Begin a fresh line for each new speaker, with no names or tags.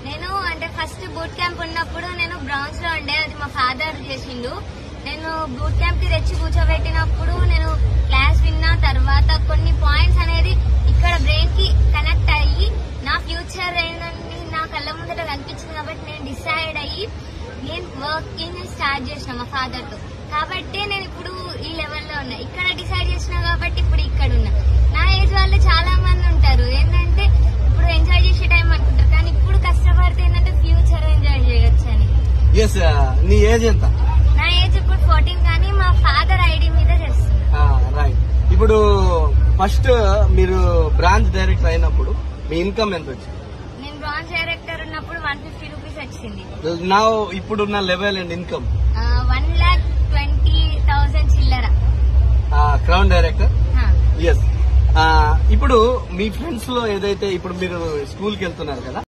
నేను అంటే first boot camp ఉన్నప్పుడు నేను బ్రౌన్స్ లో ఉండే, అది మా ఫాదర్ చేసిండు. నేను బూట్ క్యాంప్ కి తెచ్చి కూర్చోబెట్టినప్పుడు నేను క్లాస్ విన్న తర్వాత కొన్ని పాయింట్స్ అనేది ఇక్కడ బ్రెయిన్ కి కనెక్ట్ అయ్యి నా ఫ్యూచర్ ఏంటని నా కళ్ళ ముందట కనిపించింది. కాబట్టి నేను డిసైడ్ అయ్యి నేను వర్కింగ్ స్టార్ట్ చేసిన మా ఫాదర్ తో. కాబట్టి నేను ఇప్పుడు ఈ లెవెల్లో ఉన్నా. ఇక్కడ డిసైడ్ చేసిన కాబట్టి ఇప్పుడు ఇక్కడ ఉన్నా. నా ఏజ్ వాళ్ళు చాలా మంది ఉంటారు ఏంటంటే ఇప్పుడు ఎంజాయ్ చేసే టైం అనుకుంటారు, కానీ ఇప్పుడు కష్టపడితే ఏంటంటే ఫ్యూచర్ ఎంజాయ్ చేయొచ్చు అని.
నీ ఏజ్ ఎంత?
నా ఏజ్ ఇప్పుడు 14, కానీ మా ఫాదర్ ఐడి మీద చేస్తున్నా.
రైట్. ఇప్పుడు ఫస్ట్ మీరు బ్రాంచ్ డైరెక్టర్ అయినప్పుడు మీ ఇన్కమ్ ఎంత వచ్చింది?
నేను బ్రాంచ్ డైరెక్టర్ ఉన్నప్పుడు 150 రూపీస్ వచ్చింది.
నా ఇప్పుడున్న లెవెల్ అండ్ ఇన్కమ్
1,20,000 చిల్లర.
Crown director. ఎస్. ఇప్పుడు మీ ఫ్రెండ్స్ లో ఏదైతే ఇప్పుడు మీరు స్కూల్ కి వెళ్తున్నారు కదా,